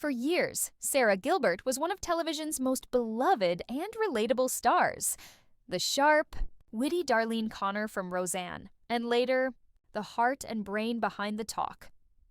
For years, Sara Gilbert was one of television's most beloved and relatable stars. The sharp, witty Darlene Connor from Roseanne, and later, the heart and brain behind The Talk.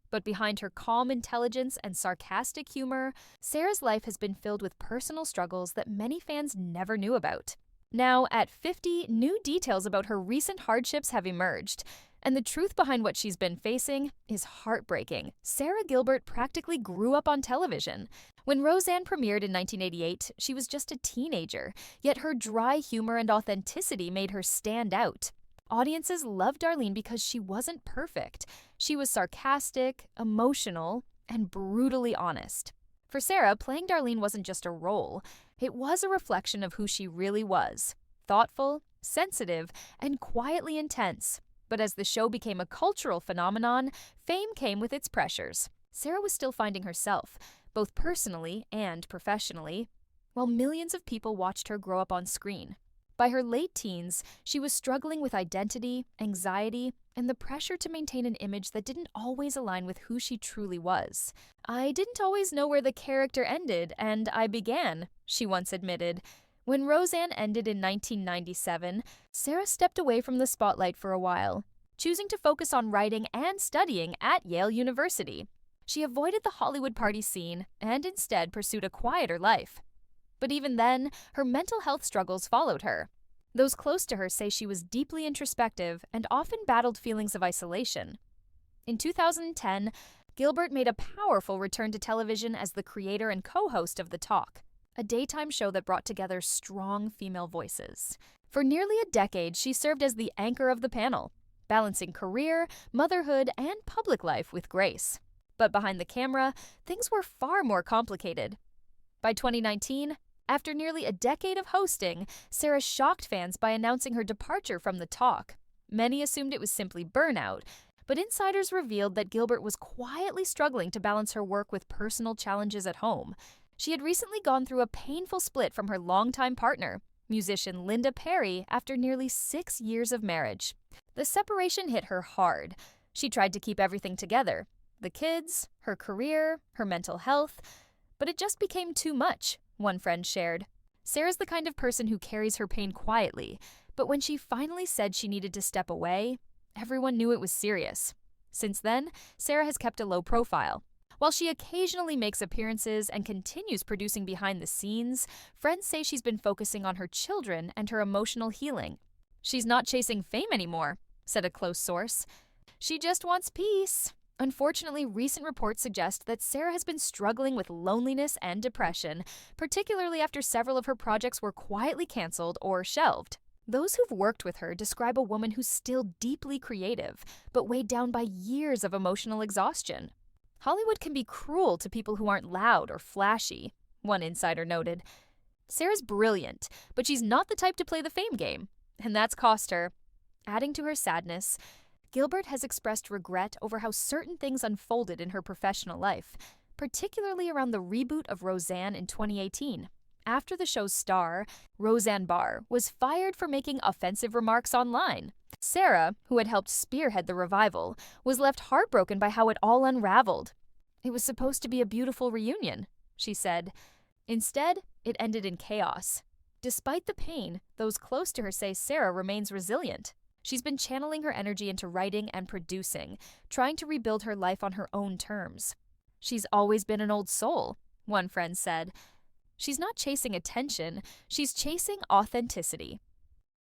But behind her calm intelligence and sarcastic humor, Sara's life has been filled with personal struggles that many fans never knew about. Now, at 50, new details about her recent hardships have emerged, and the truth behind what she's been facing is heartbreaking. Sara Gilbert practically grew up on television. When Roseanne premiered in 1988, she was just a teenager, yet her dry humor and authenticity made her stand out. Audiences loved Darlene because she wasn't perfect. She was sarcastic, emotional, and brutally honest. For Sara, playing Darlene wasn't just a role. It was a reflection of who she really was: thoughtful, sensitive, and quietly intense. But as the show became a cultural phenomenon, fame came with its pressures. Sara was still finding herself, both personally and professionally, while millions of people watched her grow up on screen. By her late teens, she was struggling with identity, anxiety, and the pressure to maintain an image that didn't always align with who she truly was. "I didn't always know where the character ended, and I began," she once admitted. When Roseanne ended in 1997, Sara stepped away from the spotlight for a while, choosing to focus on writing and studying at Yale University. She avoided the Hollywood party scene and instead pursued a quieter life. But even then, her mental health struggles followed her. Those close to her say she was deeply introspective and often battled feelings of isolation. In 2010, Gilbert made a powerful return to television as the creator and co-host of The Talk, a daytime show that brought together strong female voices. For nearly a decade, she served as the anchor of the panel, balancing career, motherhood, and public life with grace. But behind the camera, things were far more complicated. By 2019, after nearly a decade of hosting, Sara shocked fans by announcing her departure from The Talk. Many assumed it was simply burnout, but insiders revealed that Gilbert was quietly struggling to balance her work with personal challenges at home. She had recently gone through a painful split from her longtime partner, musician Linda Perry, after nearly 6 years of marriage. The separation hit her hard. She tried to keep everything together: the kids, her career, her mental health. But it just became too much, one friend shared. Sara's the kind of person who carries her pain quietly, but when she finally said she needed to step away, everyone knew it was serious. Since then, Sara has kept a low profile. While she occasionally makes appearances and continues producing behind the scenes, friends say she's been focusing on her children and her emotional healing. "She's not chasing fame anymore," said a close source. "She just wants peace." Unfortunately, recent reports suggest that Sara has been struggling with loneliness and depression, particularly after several of her projects were quietly canceled or shelved. Those who've worked with her describe a woman who's still deeply creative, but weighed down by years of emotional exhaustion. "Hollywood can be cruel to people who aren't loud or flashy," one insider noted. Sara's brilliant, but she's not the type to play the fame game, and that's cost her. Adding to her sadness, Gilbert has expressed regret over how certain things unfolded in her professional life, particularly around the reboot of Roseanne in 2018. After the show's star, Roseanne Barr, was fired for making offensive remarks online. Sara, who had helped spearhead the revival, was left heartbroken by how it all unraveled. "It was supposed to be a beautiful reunion," she said. Instead, it ended in chaos. Despite the pain, those close to her say Sara remains resilient. She's been channeling her energy into writing and producing, trying to rebuild her life on her own terms. "She's always been an old soul," one friend said. She's not chasing attention, she's chasing authenticity.